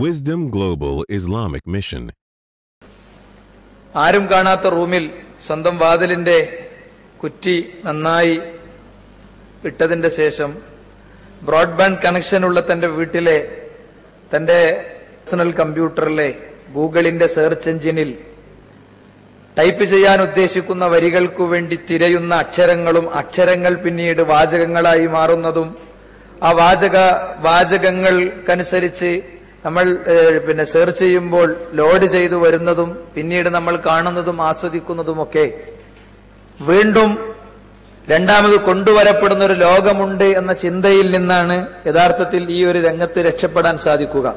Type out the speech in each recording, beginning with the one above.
Wisdom Global Islamic Mission. ആരും കാണാത്ത റൂമിൽ സ്വന്തം വാതിലിന്റെ കുറ്റി നന്നായി ഇട്ടതിന്റെ ശേഷം ബ്രോഡ്ബാൻഡ് കണക്ഷനുള്ള തന്റെ വീട്ടിലെ തന്റെ പേഴ്സണൽ കമ്പ്യൂട്ടറിലെ ഗൂഗിളിന്റെ സെർച്ച് എഞ്ചിനിൽ ടൈപ്പ് ചെയ്യാൻ ഉദ്ദേശിക്കുന്ന വരികൾക്കു വേണ്ടി തിരയുന്ന അക്ഷരങ്ങൾ പിന്നീട് വാചകങ്ങളായി മാറുന്നതും ആ വാചകങ്ങൾക്കനുസരിച്ച് നമ്മൾ സെർച്ച് ചെയ്യുമ്പോൾ ലോഡ് ചെയ്തു വരുന്നതും പിന്നീട് നമ്മൾ കാണുന്നതും ആസ്വദിക്കുന്നതുമൊക്കെ വീണ്ടും രണ്ടാമത് കൊണ്ടുവരപ്പെടുന്ന ഒരു ലോകമുണ്ട് എന്ന ചിന്തയിൽ നിന്നാണ് യഥാർത്ഥത്തിൽ ഈ ഒരു രംഗത്ത് രക്ഷപ്പെടാൻ സാധിക്കുക.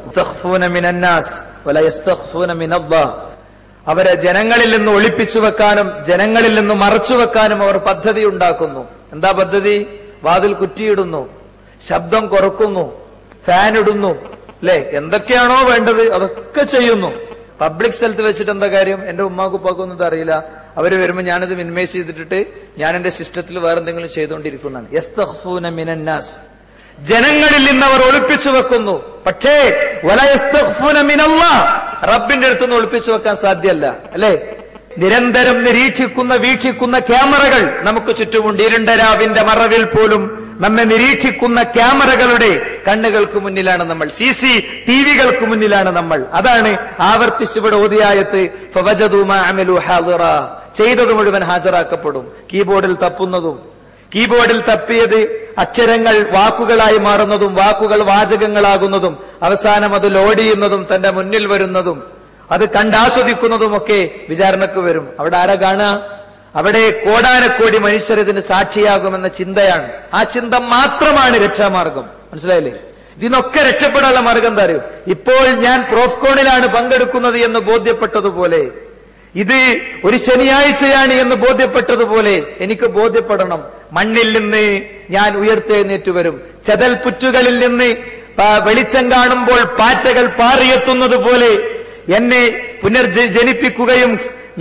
അവരെ ജനങ്ങളിൽ നിന്ന് ഒളിപ്പിച്ചു വെക്കാനും ജനങ്ങളിൽ നിന്ന് മറച്ചു വെക്കാനും അവർ പദ്ധതി ഉണ്ടാക്കുന്നു. എന്താ പദ്ധതി? വാതിൽ കുറ്റിയിടുന്നു, ശബ്ദം കുറക്കുന്നു, ഫാൻ ഇടുന്നു, അല്ലെ? എന്തൊക്കെയാണോ വേണ്ടത് അതൊക്കെ ചെയ്യുന്നു. പബ്ലിക് സ്ഥലത്ത് വെച്ചിട്ട് എന്താ കാര്യം? എന്റെ ഉമ്മാക്കുപ്പാക്കൊന്നും ഇത് അറിയില്ല. അവര് വരുമ്പോ ഞാനിത് മിനിമൈസ് ചെയ്തിട്ട് ഞാൻ എന്റെ സിസ്റ്റത്തിൽ വേറെ എന്തെങ്കിലും ചെയ്തുകൊണ്ടിരിക്കുന്നതാണ്. യസ്തഖ്ഫൂന മിനന്നാസ്, ജനങ്ങളിൽ നിന്ന് അവർ ഒളിപ്പിച്ചു വെക്കുന്നു. പക്ഷേ വലാ യസ്തഖ്ഫൂന മിനല്ലാഹ്, റബ്ബിന്റെ അടുത്തുനിന്ന് ഒളിപ്പിച്ചു വെക്കാൻ സാധ്യമല്ല, അല്ലെ? നിരന്തരം വീക്ഷിക്കുന്ന ക്യാമറകൾ നമുക്ക് ചുറ്റുമുണ്ട്. ഇരുണ്ട രാവിന്റെ മറവിൽ പോലും നമ്മെ നിരീക്ഷിക്കുന്ന ക്യാമറകളുടെ കണ്ണുകൾക്ക് മുന്നിലാണ് നമ്മൾ, CCTVകൾക്ക് മുന്നിലാണ് നമ്മൾ. അതാണ് ആവർത്തിച്ചിവിടെ ഓതിയായത്ത് ഫവജദൂ മാ അമലു ഹാദിറ, ചെയ്തത് മുഴുവൻ ഹാജരാക്കപ്പെടും. കീബോർഡിൽ തപ്പിയത് അക്ഷരങ്ങൾ വാക്കുകളായി മാറുന്നതും വാക്കുകൾ വാചകങ്ങളാകുന്നതും അവസാനം അത് ലോഡ് ചെയ്യുന്നതും തന്റെ മുന്നിൽ വരുന്നതും അത് കണ്ടാസ്വദിക്കുന്നതുമൊക്കെ വിചാരണക്ക് വരും. അവിടെ ആരാ കാണുക? അവിടെ കോടാനക്കോടി മനുഷ്യർ ഇതിന് സാക്ഷിയാകുമെന്ന ചിന്തയാണ്. ആ ചിന്ത മാത്രമാണ് രക്ഷാമാർഗം. മനസ്സിലായില്ലേ? ഇതിനൊക്കെ രക്ഷപ്പെടാനുള്ള മാർഗം എന്താ അറിയോ? ഇപ്പോൾ ഞാൻ പ്രോഫ്കോണിലാണ് പങ്കെടുക്കുന്നത് എന്ന് ബോധ്യപ്പെട്ടതുപോലെ, ഇത് ഒരു ശനിയാഴ്ചയാണ് എന്ന് ബോധ്യപ്പെട്ടതുപോലെ എനിക്ക് ബോധ്യപ്പെടണം. മണ്ണിൽ നിന്ന് ഞാൻ ഉയർത്തെഴുന്നേറ്റ് വരും. ചതൽപുറ്റുകളിൽ നിന്ന് വെളിച്ചം കാണുമ്പോൾ പാറ്റകൾ പാറിയെത്തുന്നത് പോലെ എന്നെ പുനർജനിപ്പിക്കുകയും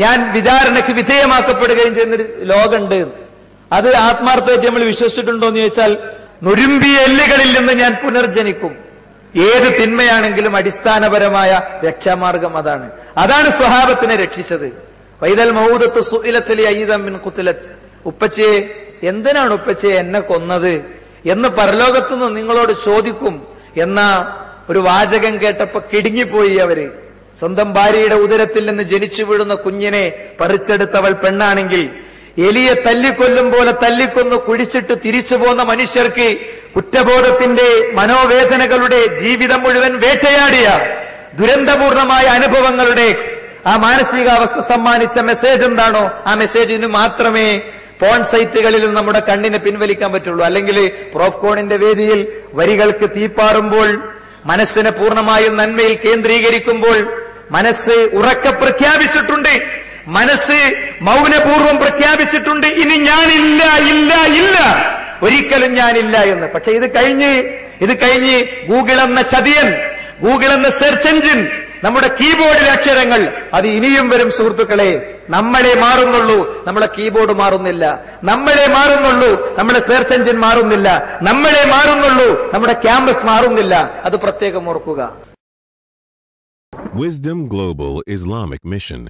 ഞാൻ വിചാരണയ്ക്ക് വിധേയമാക്കപ്പെടുകയും ചെയ്യുന്നൊരു ലോകമുണ്ട്. അത് ആത്മാർത്ഥമായിട്ട് നമ്മൾ വിശ്വസിച്ചിട്ടുണ്ടോ എന്ന് ചോദിച്ചാൽ, നുരുമ്പിയ എല്ലുകളിൽ നിന്ന് ഞാൻ പുനർജനിക്കും. ഏത് തിന്മയാണെങ്കിലും അടിസ്ഥാനപരമായ രക്ഷാമാർഗം അതാണ് സ്വഹാബത്തിനെ രക്ഷിച്ചത്. വൈദൽ മൗദത്തു സുഇലത് ലിഅയ്യിദൻ മിൻ ഖുത്ലത്, ഉപ്പച്ചയെ എന്തിനാണ് ഉപ്പച്ചയെ എന്നെ കൊന്നത് എന്ന് പരലോകത്തുനിന്ന് നിങ്ങളോട് ചോദിക്കും എന്ന ഒരു വാചകം കേട്ടപ്പോ കിടുങ്ങിപ്പോയി അവര്. സ്വന്തം ഭാര്യയുടെ ഉദരത്തിൽ നിന്ന് ജനിച്ചു വീഴുന്ന കുഞ്ഞിനെ പറിച്ചെടുത്തവൾ പെണ്ണാണെങ്കിൽ, എലിയെ തല്ലിക്കൊല്ലും പോലെ തല്ലിക്കൊന്ന് കുഴിച്ചിട്ട് തിരിച്ചു പോന്ന മനുഷ്യർക്ക് കുറ്റബോധത്തിന്റെ മനോവേദനകളുടെ ജീവിതം മുഴുവൻ വേട്ടയാടിയ ദുരന്തപൂർണമായ അനുഭവങ്ങളുടെ ആ മാനസികാവസ്ഥ സമ്മാനിച്ച മെസ്സേജ് എന്താണോ ആ മെസ്സേജിന് മാത്രമേ പോൺ സൈറ്റുകളിലും നമ്മുടെ കണ്ണിനെ പിൻവലിക്കാൻ പറ്റുള്ളൂ. അല്ലെങ്കിൽ പ്രോഫ്കോണിന്റെ വേദിയിൽ വരികൾക്ക് തീപ്പാറുമ്പോൾ, മനസ്സിനെ പൂർണ്ണമായും നന്മയിൽ കേന്ദ്രീകരിക്കുമ്പോൾ, മനസ്സ് ഉറക്കെ പ്രഖ്യാപിച്ചിട്ടുണ്ട്, മനസ്സ് മൗനപൂർവം പ്രഖ്യാപിച്ചിട്ടുണ്ട്, ഇനി ഞാനില്ല, ഇല്ല, ഇല്ല, ഒരിക്കലും ഞാനില്ല എന്ന്. പക്ഷെ ഇത് കഴിഞ്ഞ് ഗൂഗിൾ എന്ന ചതിയൻ, ഗൂഗിൾ എന്ന സെർച്ച് എഞ്ചിൻ, നമ്മുടെ കീബോർഡിലെ അക്ഷരങ്ങൾ അത് ഇനിയും വരും സുഹൃത്തുക്കളെ. നമ്മളെ മാറുന്നുള്ളൂ, നമ്മുടെ കീബോർഡ് മാറുന്നില്ല. നമ്മളെ മാറുന്നുള്ളൂ, നമ്മുടെ സെർച്ച് എഞ്ചിൻ മാറുന്നില്ല. നമ്മളെ മാറുന്നുള്ളൂ, നമ്മുടെ ക്യാമ്പസ് മാറുന്നില്ല. അത് പ്രത്യേകം ഓർക്കുക. Wisdom Global Islamic Mission.